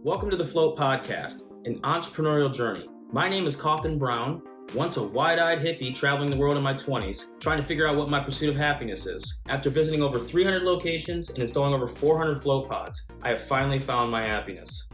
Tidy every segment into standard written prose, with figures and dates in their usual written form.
Welcome to the Float Podcast, an entrepreneurial journey. My name is Coffin Brown, once a wide-eyed hippie traveling the world in my 20s, trying to figure out what my pursuit of happiness is. After visiting over 300 locations and installing over 400 float pods, I have finally found my happiness.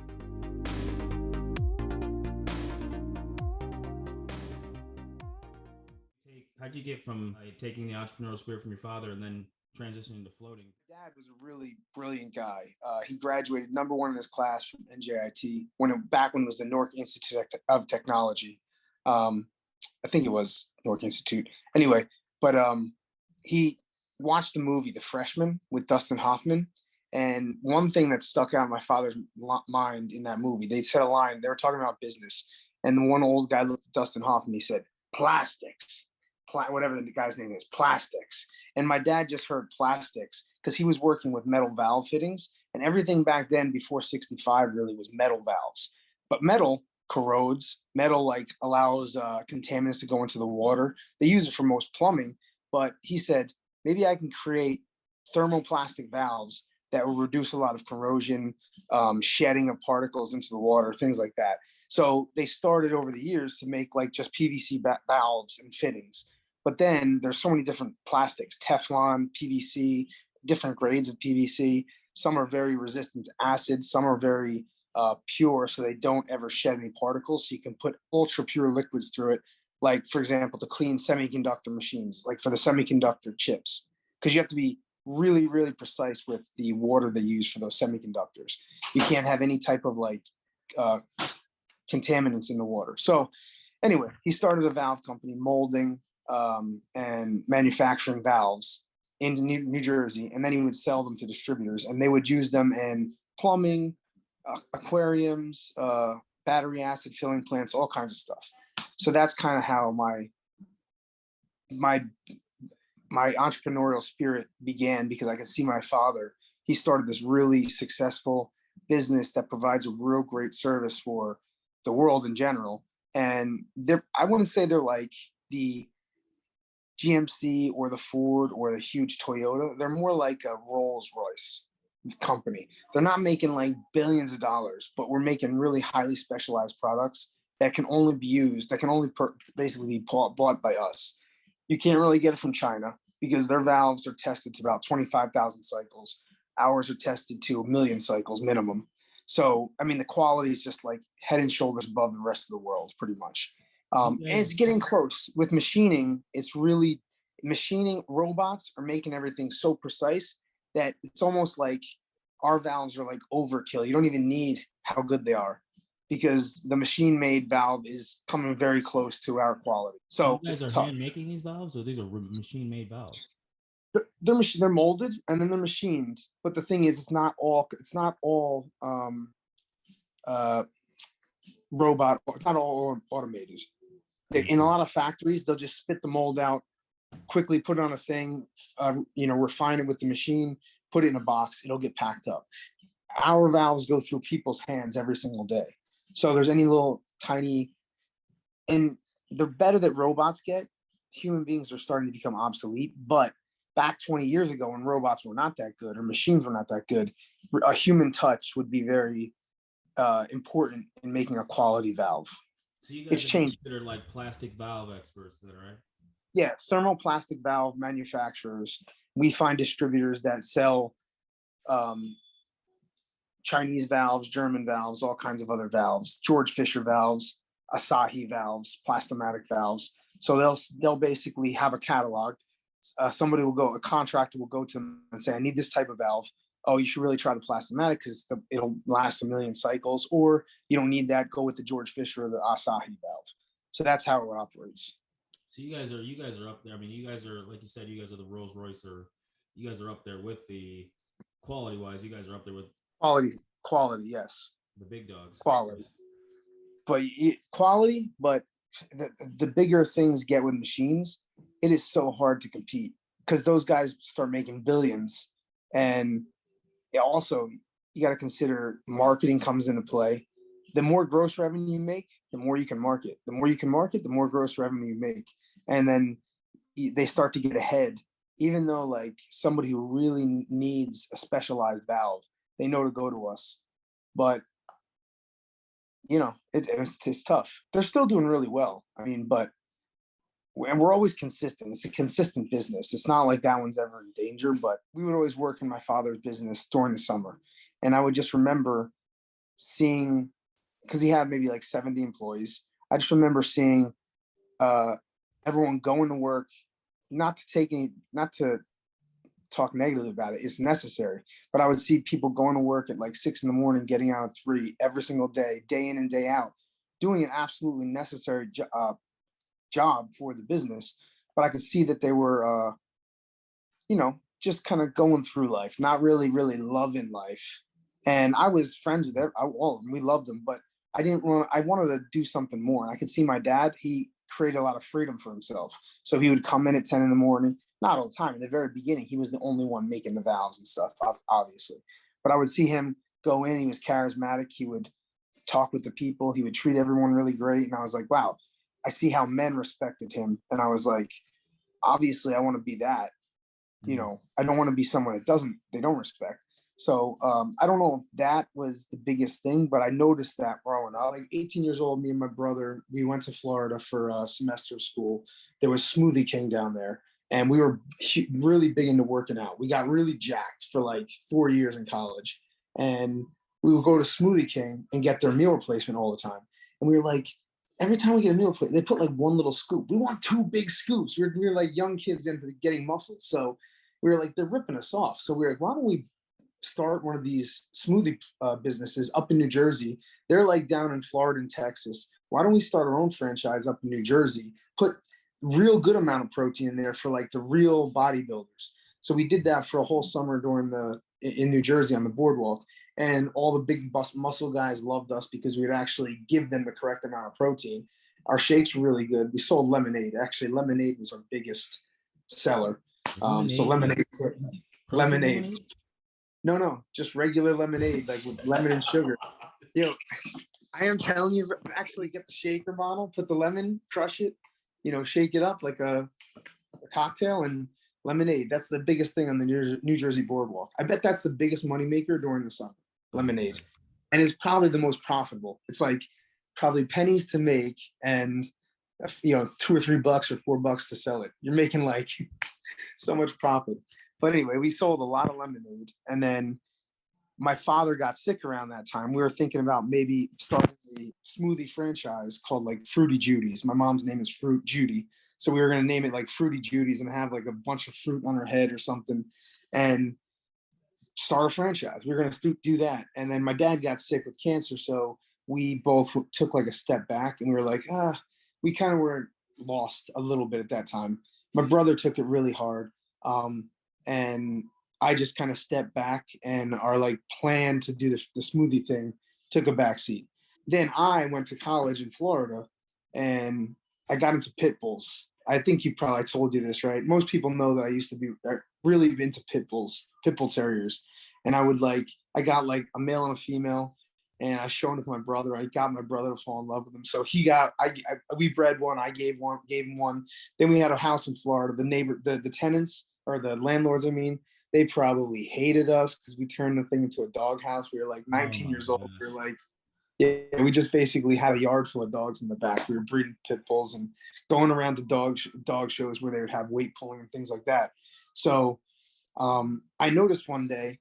How'd you get from taking the entrepreneurial spirit from your father and then transitioning to floating? Dad was a really brilliant guy. He graduated #1 in his class from NJIT back when it was the Newark Institute of Technology. I think it was Newark Institute. Anyway, but he watched the movie The Freshman with Dustin Hoffman. And one thing that stuck out in my father's mind in that movie, they said a line, they were talking about business. And the one old guy looked at Dustin Hoffman, he said, plastics. Whatever the guy's name is, plastics. And my dad just heard plastics because he was working with metal valve fittings, and everything back then before 65 really was metal valves. But metal corrodes, metal allows contaminants to go into the water. They use it for most plumbing, but he said, maybe I can create thermoplastic valves that will reduce a lot of corrosion, shedding of particles into the water, things like that. So they started over the years to make just PVC valves and fittings. But then there's so many different plastics, Teflon, PVC, different grades of PVC. Some are very resistant to acid. Some are very pure, so they don't ever shed any particles. So you can put ultra pure liquids through it. Like, for example, to clean semiconductor machines, like for the semiconductor chips, because you have to be really, really precise with the water they use for those semiconductors. You can't have any type of contaminants in the water. So anyway, he started a valve company molding and manufacturing valves in New Jersey, and then he would sell them to distributors, and they would use them in plumbing, aquariums, battery acid filling plants, all kinds of stuff. So that's kind of how my entrepreneurial spirit began, because I could see my father, he started this really successful business that provides a real great service for the world in general. And I wouldn't say they're like the GMC or the Ford or the huge Toyota. They're more like a Rolls-Royce company. They're not making billions of dollars, but we're making really highly specialized products that can only be used, that can only basically be bought by us. You can't really get it from China because their valves are tested to about 25,000 cycles. Ours are tested to 1 million cycles minimum. So, I mean, the quality is just head and shoulders above the rest of the world, pretty much. And it's getting close. With machining, machining robots are making everything so precise that it's almost like our valves are overkill. You don't even need how good they are, because the machine-made valve is coming very close to our quality. So you guys are hand making these valves, or these are machine-made valves? They're molded and then they're machined. But the thing is, it's not all robot. It's not all automated. In a lot of factories, they'll just spit the mold out, quickly put it on a thing, refine it with the machine, put it in a box, it'll get packed up. Our valves go through people's hands every single day. So there's any little tiny, and the better that robots get, human beings are starting to become obsolete. But back 20 years ago, when robots were not that good or machines were not that good, a human touch would be very important in making a quality valve. So you guys are considered plastic valve experts then, right? Yeah, thermoplastic valve manufacturers. We find distributors that sell Chinese valves, German valves, all kinds of other valves, George Fisher valves, Asahi valves, Plastomatic valves. So they'll basically have a catalog. A contractor will go to them and say, I need this type of valve. Oh, you should really try the Plastomatic because it'll last 1 million cycles. Or you don't need that, go with the George Fisher or the Asahi valve. So that's how it operates. So you guys are up there. I mean, you guys are, like you said, you guys are the Rolls Royce, or you guys are up there with the quality wise. You guys are up there with quality, yes. The big dogs. Quality. But the bigger things get with machines, it is so hard to compete because those guys start making billions. And also, you got to consider marketing comes into play. The more gross revenue you make, the more you can market. The more you can market, the more gross revenue you make. And then they start to get ahead, even though somebody who really needs a specialized valve, they know to go to us. But it's tough. They're still doing really well. I mean, but and we're always consistent. It's a consistent business. It's not like that one's ever in danger, but we would always work in my father's business during the summer. And I would just remember seeing, because he had maybe like 70 employees. I just remember seeing uh, everyone going to work, not to talk negatively about it. It's necessary, but I would see people going to work at like 6 in the morning, getting out at 3 every single day in and day out, doing an absolutely necessary job for the business. But I could see that they were, just kind of going through life, not really, really loving life. And I was friends with all of them. We loved them, but I wanted to do something more. And I could see my dad, he created a lot of freedom for himself. So he would come in at 10 in the morning, not all the time. In the very beginning, he was the only one making the valves and stuff, obviously. But I would see him go in. He was charismatic. He would talk with the people. He would treat everyone really great. And I was like, wow, I see how men respected him. And I was like, obviously, I want to be that. I don't want to be someone they don't respect. So I don't know if that was the biggest thing, but I noticed that growing up. Like 18 years old, me and my brother, we went to Florida for a semester of school. There was Smoothie King down there, and we were really big into working out. We got really jacked for like 4 years in college, and we would go to Smoothie King and get their meal replacement all the time. And we were like, every time we get a meal replacement, they put like one little scoop. We want 2 big scoops. We were like young kids into getting muscles, so we were like, they're ripping us off. So we were like, why don't we start one of these smoothie businesses up in New Jersey? They're like down in Florida and Texas. Why don't we start our own franchise up in New Jersey? Put real good amount of protein in there for like the real bodybuilders. So we did that for a whole summer in New Jersey on the boardwalk. And all the big muscle guys loved us because we would actually give them the correct amount of protein. Our shakes were really good. We sold lemonade. Actually, lemonade was our biggest seller. So lemonade. No, just regular lemonade, like with lemon and sugar. I am telling you, actually get the shaker bottle, put the lemon, crush it, shake it up like a cocktail, and lemonade. That's the biggest thing on the New Jersey boardwalk. I bet that's the biggest moneymaker during the summer, lemonade. And it's probably the most profitable. It's like probably pennies to make and, $2 or $3 or $4 to sell it. You're making like so much profit. But anyway, we sold a lot of lemonade. And then my father got sick around that time. We were thinking about maybe starting a smoothie franchise called like Fruity Judy's. My mom's name is Fruit Judy. So we were going to name it like Fruity Judy's and have like a bunch of fruit on her head or something and start a franchise. We were going to do that. And then my dad got sick with cancer. So we both took like a step back and we were like, we kind of were lost a little bit at that time. My brother took it really hard. And I just kind of stepped back, and our like plan to do the smoothie thing took a backseat. Then I went to college in Florida and I got into pit bulls. I think I told you this, right? Most people know that I used to be really into pit bulls, pit bull terriers. And I got like a male and a female, and I showed them to my brother. I got my brother to fall in love with them. So we bred one. I gave him one. Then we had a house in Florida. The tenants, or the landlords, they probably hated us because we turned the thing into a dog house. We were like 19 years old. We were like, yeah, we just basically had a yard full of dogs in the back. We were breeding pit bulls and going around to dog shows where they would have weight pulling and things like that. So I noticed one day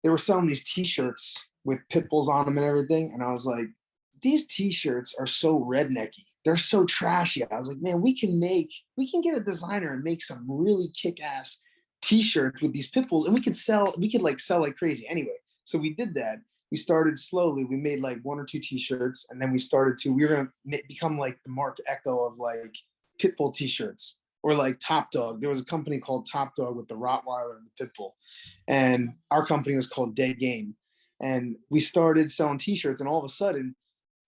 they were selling these T-shirts with pit bulls on them and everything. And I was like, these T-shirts are so rednecky. They're so trashy. I was like, man, we can get a designer and make some really kick-ass T-shirts with these pit bulls, and we could sell like crazy. Anyway, so we did that. We started slowly. We made like 1 or 2 T-shirts, and then we were going to become like the Mark Echo of like pit bull T-shirts, or like Top Dog. There was a company called Top Dog with the Rottweiler and the pit bull, and our company was called Dead Game. And we started selling T-shirts, and all of a sudden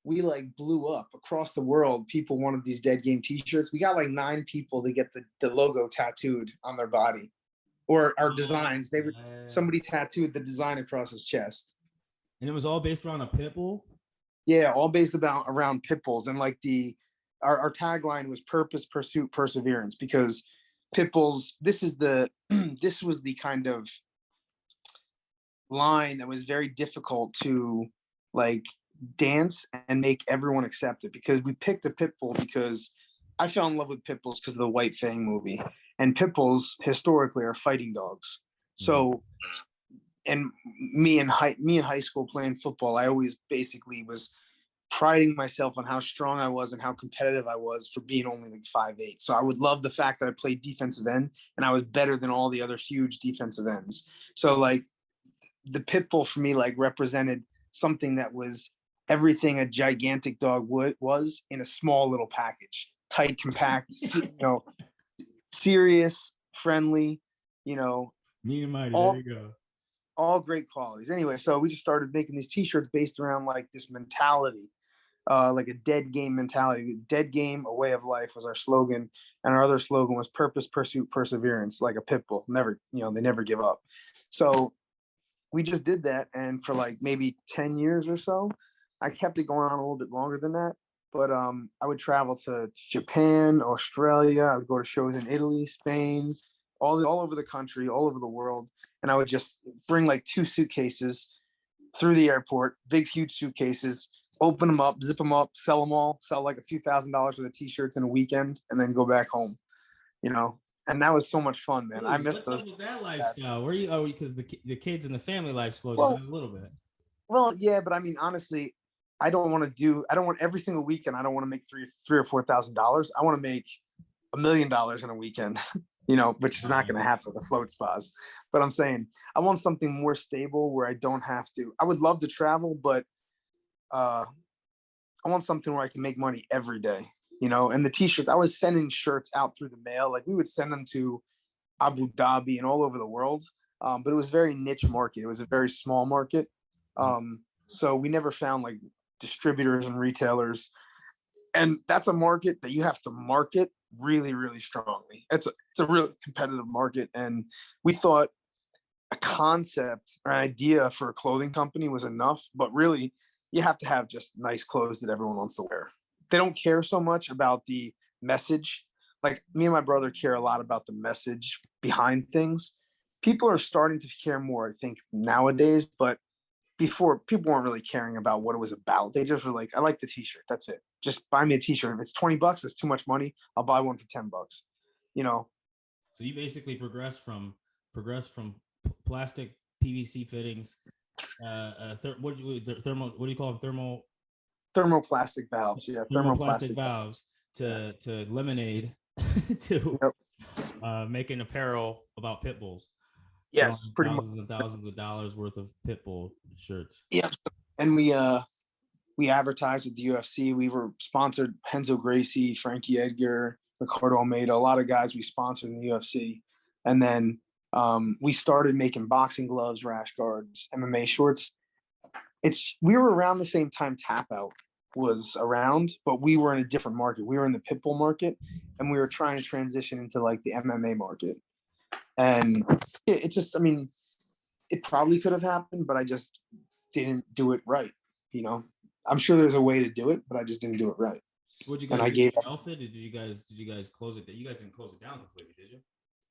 we like blew up across the world. People wanted these Dead Game T-shirts. We got like 9 people to get the logo tattooed on their body, or our designs. Somebody tattooed the design across his chest. And it was all based around a pit bull? Yeah, all based around pit bulls. And like our tagline was purpose, pursuit, perseverance, because pit bulls, this was the kind of line that was very difficult to like dance and make everyone accept it, because we picked a pit bull because I fell in love with pit bulls because of the White Fang movie, and pit bulls historically are fighting dogs. So, and me in high school playing football, I always basically was priding myself on how strong I was and how competitive I was for being only like 5'8". So I would love the fact that I played defensive end and I was better than all the other huge defensive ends. So like the pit bull for me like represented something that was everything a gigantic dog was in a small little package, tight, compact, serious, friendly, Mean and mighty. all, There you go. all great qualities. Anyway, so we just started making these t-shirts based around like this mentality, like a dead game mentality. Dead game, a way of life was our slogan. And our other slogan was purpose, pursuit, perseverance, like a pit bull. Never, they never give up. So we just did that. And for like maybe 10 years or so, I kept it going on a little bit longer than that. But I would travel to Japan, Australia. I would go to shows in Italy, Spain, all over the country, all over the world. And I would just bring like 2 suitcases through the airport, big, huge suitcases, open them up, zip them up, sell them all, sell like a few $1,000s worth of t-shirts in a weekend, and then go back home, and that was so much fun, man. Ooh, I miss what's those. up with that lifestyle? Where are you? Oh, because the kids and the family life slows Well, you down a little bit. Well, yeah, but I mean, honestly, I don't want every single weekend. I don't want to make three or $4,000. I want to make $1 million in a weekend, which is not going to happen with the float spas. But I'm saying I want something more stable where I don't have to. I would love to travel, but I want something where I can make money every day. And the t-shirts, I was sending shirts out through the mail. Like we would send them to Abu Dhabi and all over the world. But it was very niche market. It was a very small market. So we never found like distributors and retailers. And that's a market that you have to market really, really strongly. It's a real competitive market. And we thought a concept or an idea for a clothing company was enough, but really you have to have just nice clothes that everyone wants to wear. They don't care so much about the message. Like me and my brother care a lot about the message behind things. People are starting to care more, I think, nowadays, but before people weren't really caring about what it was about. They just were like, I like the t-shirt. That's it. Just buy me a t-shirt. If it's $20, that's too much money. I'll buy one for $10. So you basically progress from plastic PVC fittings, what do you call them? Thermoplastic valves. Yeah. Thermoplastic valves to lemonade to making apparel about pit bulls. Yes, pretty much. Thousands and thousands of dollars worth of pit bull shirts. Yeah. And we advertised with the UFC. We were sponsored Henzo Gracie, Frankie Edgar, Ricardo Almeida, a lot of guys we sponsored in the UFC. And then we started making boxing gloves, rash guards, MMA shorts. We were around the same time Tap Out was around, but we were in a different market. We were in the pit bull market, and we were trying to transition into like the MMA market. And it just, I mean, it probably could have happened, but I just didn't do it right. I'm sure there's a way to do it, but I just didn't do it right. What you guys? And I gave outfit. Did you guys close it? You guys didn't close it down completely, did you?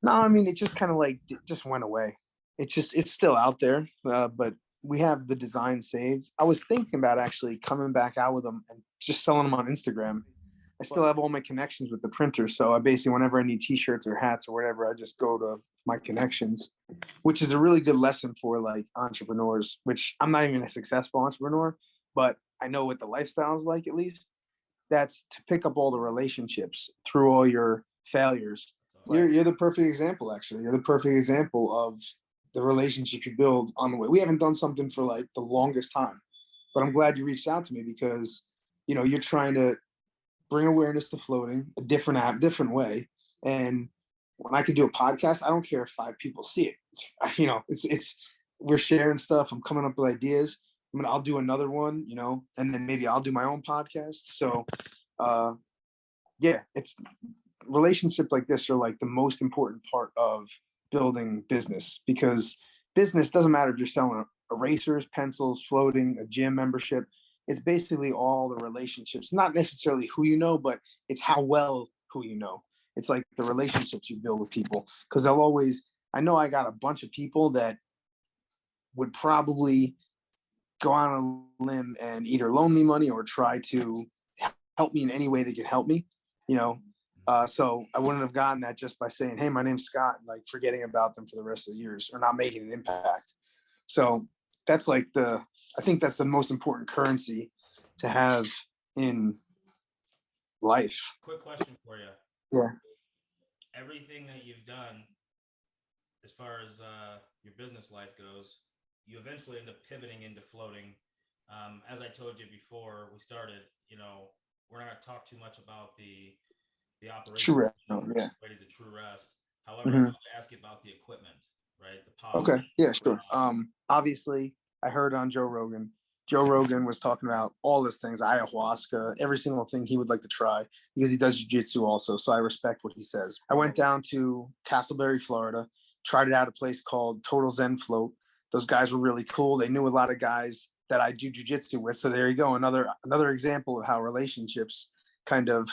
No, I mean, it just kind of like it just went away. It's still out there, but we have the design saved. I was thinking about actually coming back out with them and just selling them on Instagram. I still have all my connections with the printer, so I basically, whenever I need t-shirts or hats or whatever, I just go to my connections, which is a really good lesson for like entrepreneurs, which I'm not even a successful entrepreneur, but I know what the lifestyle is like, at least. That's to pick up all the relationships through all your failures. You're the perfect example, actually. You're the perfect example of the relationship you build on the way. We haven't done something for like the longest time, but I'm glad you reached out to me because, you're trying to bring awareness to floating, a different app, different way. And when I could do a podcast, I don't care if 5 people see it. It's we're sharing stuff. I'm coming up with ideas. I'll do another one, and then maybe I'll do my own podcast. So, it's relationships like this are like the most important part of building business, because business doesn't matter if you're selling erasers, pencils, floating, a gym membership. It's basically all the relationships, not necessarily who you know, but it's how well who you know. It's like the relationships you build with people, because I know I got a bunch of people that would probably go out on a limb and either loan me money or try to help me in any way they can help me, you know. So I wouldn't have gotten that just by saying, hey, my name's Scott, and like forgetting about them for the rest of the years or not making an impact. So that's like I think that's the most important currency to have in life. Quick question for you. Yeah. Everything that you've done as far as your business life goes, you eventually end up pivoting into floating. As I told you before we started, you know, we're not going to talk too much about the operation. True rest. Yeah. Ready to true rest. However, I Mhm. want to ask you about the equipment, right? The pod. Okay. Yeah, sure. Obviously, I heard on Joe Rogan. Joe Rogan was talking about all these things, ayahuasca, every single thing he would like to try because he does jiu-jitsu also. So I respect what he says. I went down to Castleberry, Florida, tried it out at a place called Total Zen Float. Those guys were really cool. They knew a lot of guys that I do jiu-jitsu with. So there you go. Another example of how relationships kind of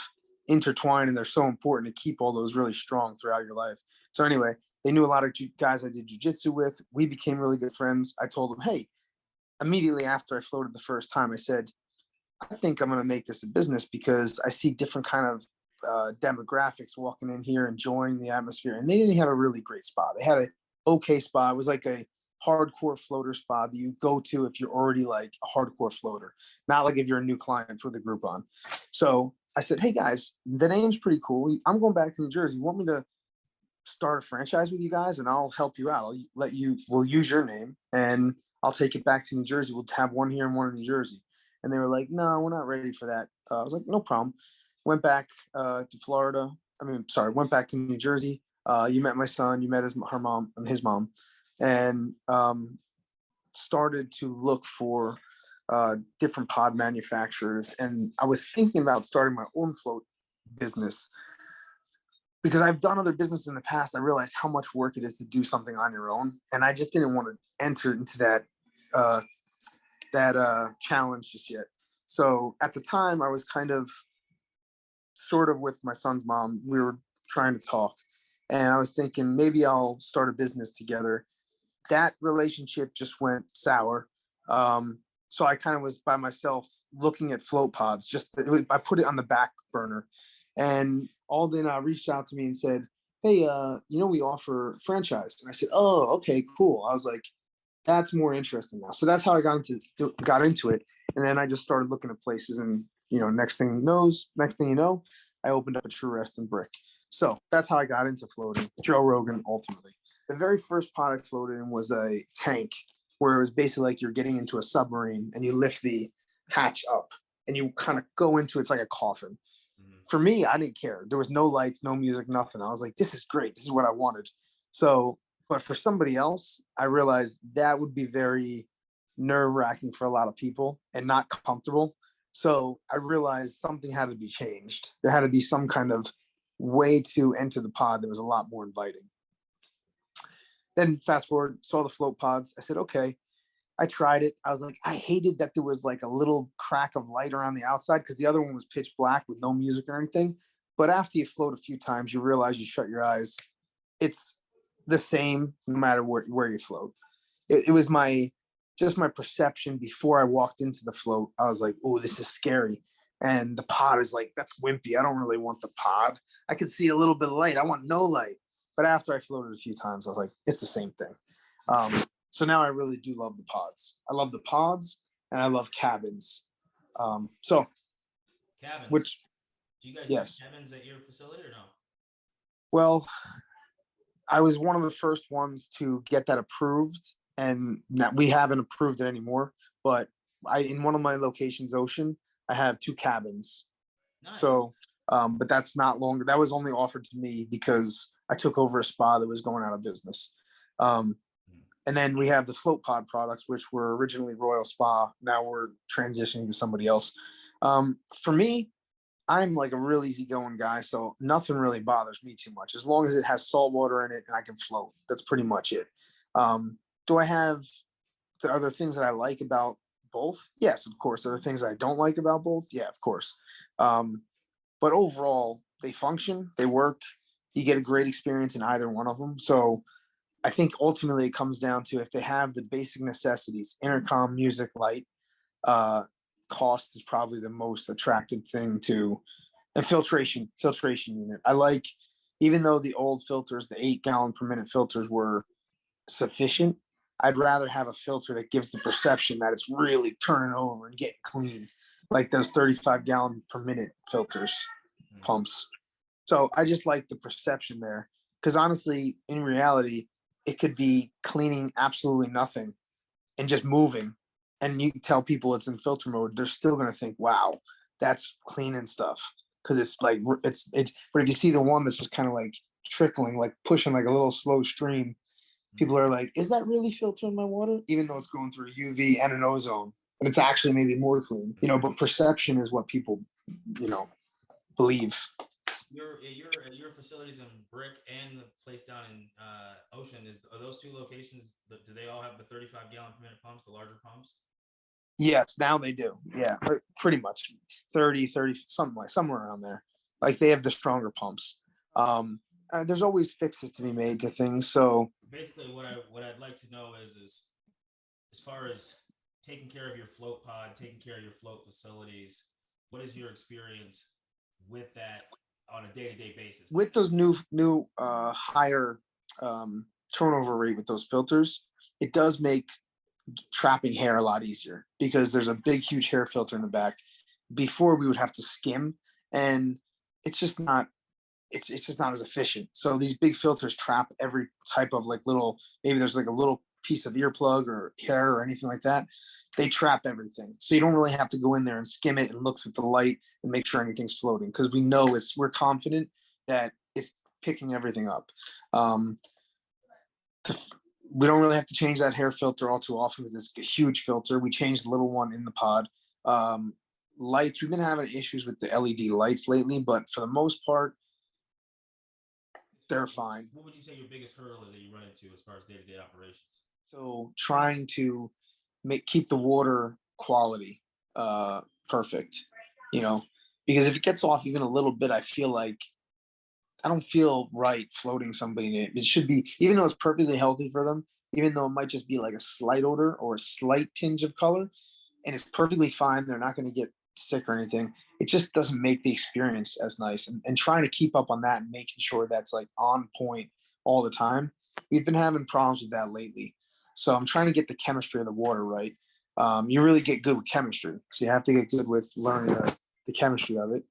intertwine, and they're so important to keep all those really strong throughout your life. So anyway, they knew a lot of guys I did jiu-jitsu with. We became really good friends. I told them, hey, immediately after I floated the first time, I said, I think I'm going to make this a business because I see different kind of demographics walking in here, enjoying the atmosphere. And they didn't have a really great spot. They had an okay spot. It was like a hardcore floater spot that you go to if you're already like a hardcore floater, not like if you're a new client for the Groupon. So I said, hey guys, the name's pretty cool. I'm going back to New Jersey. You want me to start a franchise with you guys and I'll help you out. We'll use your name and I'll take it back to New Jersey. We'll have one here and one in New Jersey. And they were like, no, we're not ready for that. I was like, no problem. Went back to Florida. Went back to New Jersey. You met my son, you met her mom and his mom, and started to look for different pod manufacturers. And I was thinking about starting my own float business because I've done other business in the past. I realized how much work it is to do something on your own. And I just didn't want to enter into that challenge just yet. So at the time I was kind of sort of with my son's mom, we were trying to talk and I was thinking maybe I'll start a business together. That relationship just went sour. So I kind of was by myself looking at float pods. I put it on the back burner, and Alden reached out to me and said, "Hey, we offer franchise." And I said, "Oh, okay, cool." I was like, "That's more interesting now." So that's how I got into it, and then I just started looking at places, and next thing you know, I opened up a True Rest and Brick. So that's how I got into floating. Joe Rogan, ultimately. The very first pod I floated in was a tank, where it was basically like you're getting into a submarine and you lift the hatch up and you kind of go into it's like a coffin. For me, I didn't care. There was no lights, no music, nothing. I was like, this is great. This is what I wanted. So, but for somebody else, I realized that would be very nerve-wracking for a lot of people and not comfortable. So I realized something had to be changed. There had to be some kind of way to enter the pod that was a lot more inviting. Then fast forward, saw the float pods. I said, okay. I tried it. I was like, I hated that there was like a little crack of light around the outside because the other one was pitch black with no music or anything. But after you float a few times, you realize you shut your eyes. It's the same no matter where you float. It was my perception before I walked into the float. I was like, oh, this is scary. And the pod is like, that's wimpy. I don't really want the pod. I could see a little bit of light. I want no light. But after I floated a few times, I was like, it's the same thing. So now I really do love the pods. I love the pods and I love cabins. Cabins. Which, do you guys yes. use cabins at your facility or no? Well, I was one of the first ones to get that approved, and we haven't approved it anymore. But in one of my locations, Ocean, I have 2 cabins. Nice. So, but that's not longer. That was only offered to me because I took over a spa that was going out of business. And then we have the float pod products, which were originally Royal Spa. Now we're transitioning to somebody else. For me, I'm like a real easygoing guy, so nothing really bothers me too much. As long as it has salt water in it and I can float, that's pretty much it. Do I have the other things that I like about both? Yes, of course. Are there things I don't like about both? Yeah, of course. But overall, they function, they work. You get a great experience in either one of them. So I think ultimately it comes down to if they have the basic necessities, intercom, music, light, uh, cost is probably the most attractive thing to a filtration unit. I like, even though the old filters, the 8 gallon per minute filters were sufficient, I'd rather have a filter that gives the perception that it's really turning over and getting clean, like those 35 gallon per minute filters, pumps. So I just like the perception there, because honestly, in reality, it could be cleaning absolutely nothing and just moving, and you can tell people it's in filter mode. They're still gonna think, "Wow, that's cleaning stuff," because it's like it's. But if you see the one that's just kind of like trickling, like pushing like a little slow stream, people are like, "Is that really filtering my water?" Even though it's going through a UV and an ozone, and it's actually maybe more clean, But perception is what people, you know, believe. Your facilities in Brick and the place down in Ocean, are those two locations? Do they all have the 35 gallon per minute pumps, the larger pumps? Yes, now they do. Yeah, pretty much 30, something like somewhere around there. Like they have the stronger pumps. There's always fixes to be made to things. So Basically, what I'd like to know is as far as taking care of your float pod, taking care of your float facilities, what is your experience with that on a day-to-day basis? with those new higher turnover rate with those filters, it does make trapping hair a lot easier, because there's a big huge hair filter in the back. Before we would have to skim, and it's just not it's just not as efficient. So these big filters trap every type of like little, maybe there's like a little piece of earplug or hair or anything like that. They trap everything. So you don't really have to go in there and skim it and look at the light and make sure anything's floating, because we know we're confident that it's picking everything up. Um, we don't really have to change that hair filter all too often because it's a huge filter. We changed the little one in the pod. Um, Lights, we've been having issues with the LED lights lately, but for the most part, they're fine. What would you say your biggest hurdle is that you run into as far as day-to-day operations? So trying to keep the water quality perfect, you know, because if it gets off even a little bit, I feel like I don't feel right floating somebody in it. It should be, even though it's perfectly healthy for them, even though it might just be like a slight odor or a slight tinge of color, and it's perfectly fine. They're not going to get sick or anything. It just doesn't make the experience as nice. And trying to keep up on that and making sure that's like on point all the time. We've been having problems with that lately. So I'm trying to get the chemistry of the water right. You really get good with chemistry. So you have to get good with learning the chemistry of it.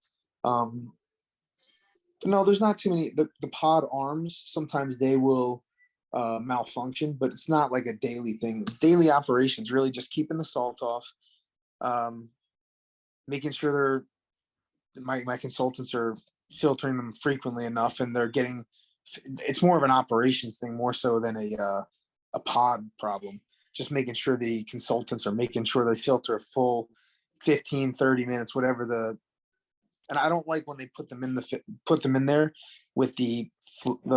No, there's not too many. The pod arms, sometimes they will malfunction, but it's not like a daily thing. Daily operations, really just keeping the salt off, um, making sure my consultants are filtering them frequently enough, and they're getting. It's more of an operations thing more so than a pod problem. Just making sure the consultants are making sure they filter a full 15, 30 minutes, whatever and I don't like when they put them in there with the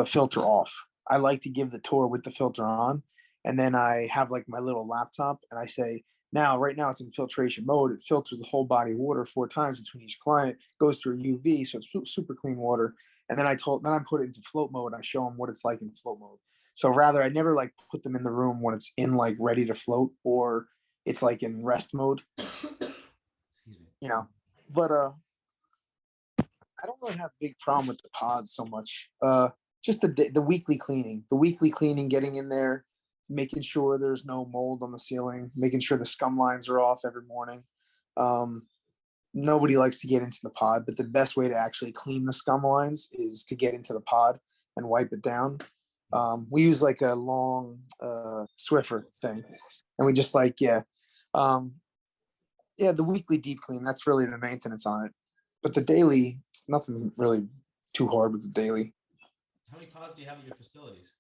filter off. I like to give the tour with the filter on, and then I have like my little laptop, and I say, now right now it's in filtration mode. It filters the whole body of water 4 times between each client, goes through UV, so it's super clean water. And then I put it into float mode. I show them what it's like in float mode. So rather, I never like put them in the room when it's in like ready to float, or it's like in rest mode. Excuse me. But I don't really have a big problem with the pods so much. Just the weekly cleaning, getting in there, making sure there's no mold on the ceiling, making sure the scum lines are off every morning. Um, Nobody likes to get into the pod, but the best way to actually clean the scum lines is to get into the pod and wipe it down. We use like a long Swiffer thing, and we just the weekly deep clean. That's really the maintenance on it. But the daily, it's nothing really too hard with the daily. How many pods do you have at your facilities?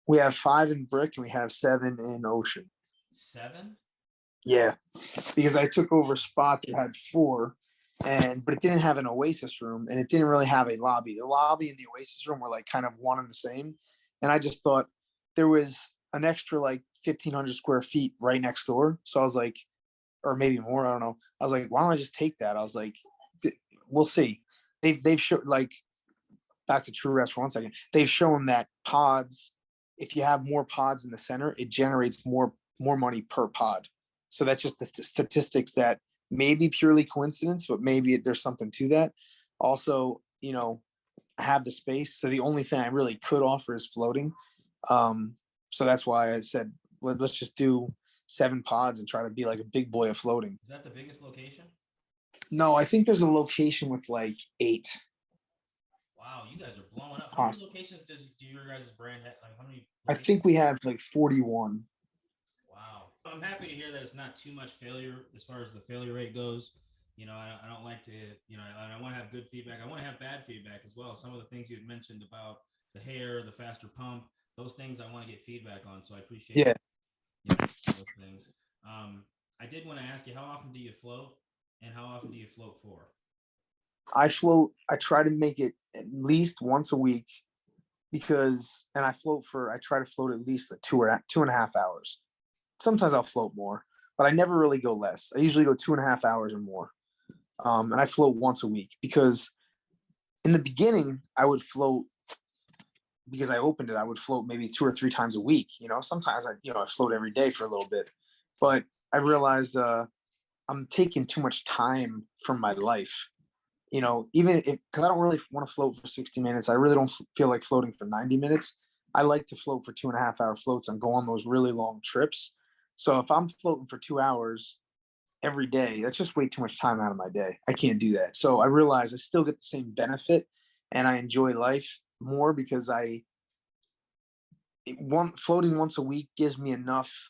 We have 5 in Brick and we have 7 in Ocean. 7? Yeah, because I took over a spot that had 4, but it didn't have an Oasis room, and it didn't really have a lobby. The lobby and the Oasis room were like kind of one and the same, and I just thought there was an extra like 1,500 square feet right next door. So I was like, or maybe more, I don't know. I was like, why don't I just take that? I was like, we'll see. They've shown, like, back to True Rest for 1 second. They've shown that pods if you have more pods in the center, it generates more money per pod. So that's just the statistics that may be purely coincidence, but maybe there's something to that. Also, I have the space. So the only thing I really could offer is floating. So that's why I said, let's just do 7 pods and try to be like a big boy of floating. Is that the biggest location? No, I think there's a location with like 8. Wow, you guys are blowing up. How many locations do your guys' brand have? Like, how many? I think we have like 41. Wow. I'm happy to hear that it's not too much failure as far as the failure rate goes. I don't like to, I want to have good feedback. I want to have bad feedback as well. Some of the things you had mentioned about the hair, the faster pump, those things I want to get feedback on. So I appreciate those things. I did want to ask you, how often do you float and how often do you float for? I try to make it at least once a week I try to float at least 2.5 hours. Sometimes I'll float more, but I never really go less. I usually go 2.5 hours or more. And I float once a week because in the beginning I would float because I opened it. I would float maybe 2 or 3 times a week. Sometimes I float every day for a little bit, but I realized I'm taking too much time from my life. Even because I don't really want to float for 60 minutes. I really don't feel like floating for 90 minutes. I like to float for 2.5 hour floats and go on those really long trips. So if I'm floating for 2 hours every day, that's just way too much time out of my day. I can't do that. So I realize I still get the same benefit and I enjoy life more because floating once a week gives me enough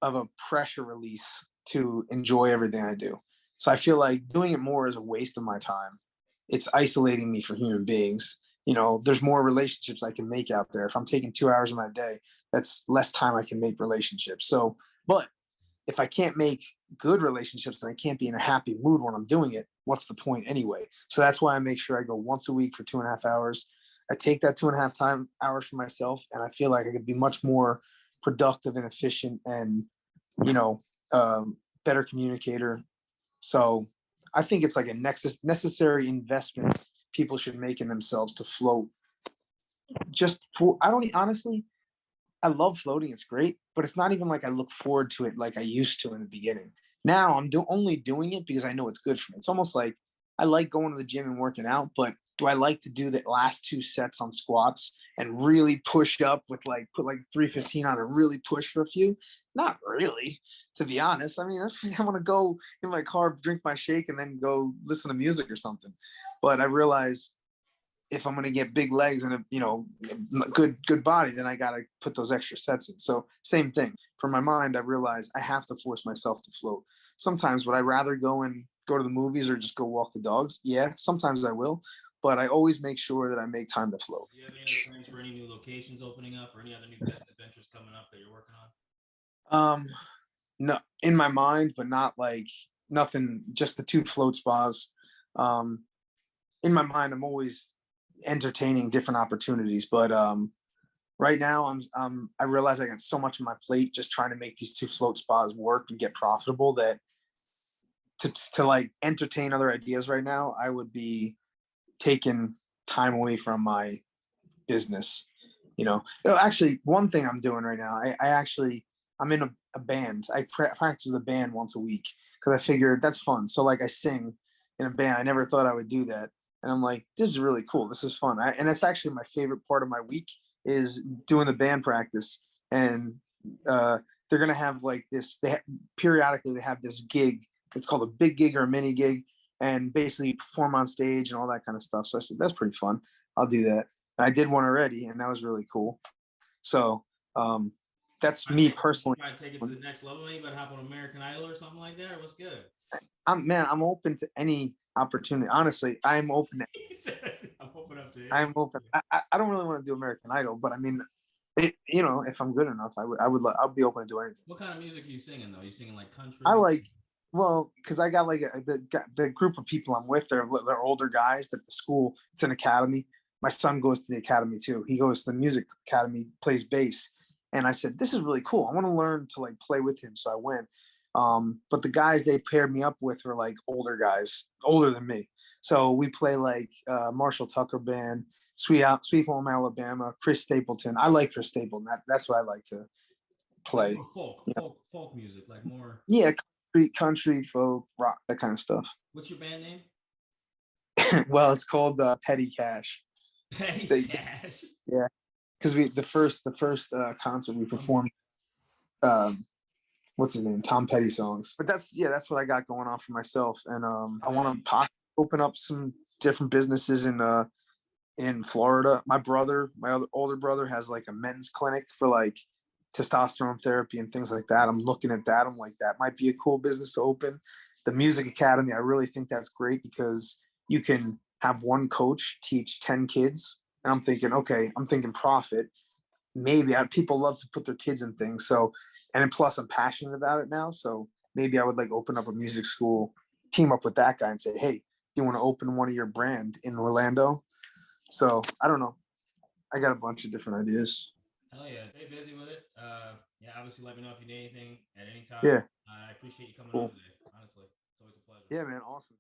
of a pressure release to enjoy everything I do. So I feel like doing it more is a waste of my time. It's isolating me from human beings. There's more relationships I can make out there. If I'm taking 2 hours of my day, that's less time I can make relationships. So, but if I can't make good relationships and I can't be in a happy mood when I'm doing it, what's the point anyway? So that's why I make sure I go once a week for 2.5 hours. I take that 2.5 hours for myself, and I feel like I could be much more productive and efficient and, better communicator. So I think it's like a necessary investment people should make in themselves to float. Honestly, I love floating. It's great, but it's not even like I look forward to it like I used to in the beginning. Now I'm only doing it because I know it's good for me. It's almost like I like going to the gym and working out, but do I like to do the last 2 sets on squats and really push up with put 315 on and really push for a few? Not really, to be honest. I mean, I want to go in my car, drink my shake, and then go listen to music or something. But I realize if I'm going to get big legs and a good body, then I got to put those extra sets in. So same thing for my mind. I realize I have to force myself to float. Sometimes would I rather go to the movies or just go walk the dogs? Yeah, sometimes I will, but I always make sure that I make time to float. Do you have any other plans for any new locations opening up or any other new business ventures coming up that you're working on? No, in my mind, but not like nothing, just the 2 float spas. In my mind, I'm always entertaining different opportunities, but right now I realize I got so much on my plate just trying to make these 2 float spas work and get profitable that to like entertain other ideas right now, I would be taking time away from my business. Actually, one thing I'm doing right now, I'm in a band. I practice with a band once a week because I figured that's fun. So like I sing in a band. I never thought I would do that. And I'm like, this is really cool. This is fun. And it's actually my favorite part of my week is doing the band practice. And they're going to have like this, periodically they have this gig. It's called a big gig or a mini gig, and basically perform on stage and all that kind of stuff. So I said, that's pretty fun. I'll do that. And I did one already, and that was really cool. So that's me personally. Try to take it to the next level. You better hop on American Idol or something like that, or what's good? I'm open to any opportunity. Honestly, I'm open. I'm open up to it. I'm open. I don't really want to do American Idol, but I mean, if I'm good enough, I'll be open to do anything. What kind of music are you singing though? Are you singing like country? Because I got like the group of people I'm with, they're older guys at the school. It's an academy. My son goes to the academy too. He goes to the music academy, plays bass. And I said, this is really cool. I want to learn to like play with him. So I went. But the guys they paired me up with were like older guys, older than me. So we play like Marshall Tucker Band, Sweet Home Alabama, Chris Stapleton. I like Chris Stapleton. That's what I like to play. Like more folk music, like more. Yeah, country, folk, rock, that kind of stuff. What's your band name? Well, it's called Petty Cash. Petty Cash. Yeah, because the first concert we performed, what's his name, Tom Petty songs. But that's what I got going on for myself, and I want to possibly open up some different businesses in Florida. My older brother has like a men's clinic for like testosterone therapy and things like that. I'm looking at that. I'm like, that might be a cool business to open. The music academy, I really think that's great because you can have one coach teach 10 kids. And I'm thinking profit. Maybe people love to put their kids in things. So, and plus I'm passionate about it now. So maybe I would like open up a music school, team up with that guy and say, hey, do you want to open one of your brand in Orlando? So I don't know. I got a bunch of different ideas. Hell yeah. Stay busy with it. Yeah, obviously let me know if you need anything at any time. Yeah. I appreciate you coming Cool. on today. Honestly, it's always a pleasure. Yeah, man. Awesome.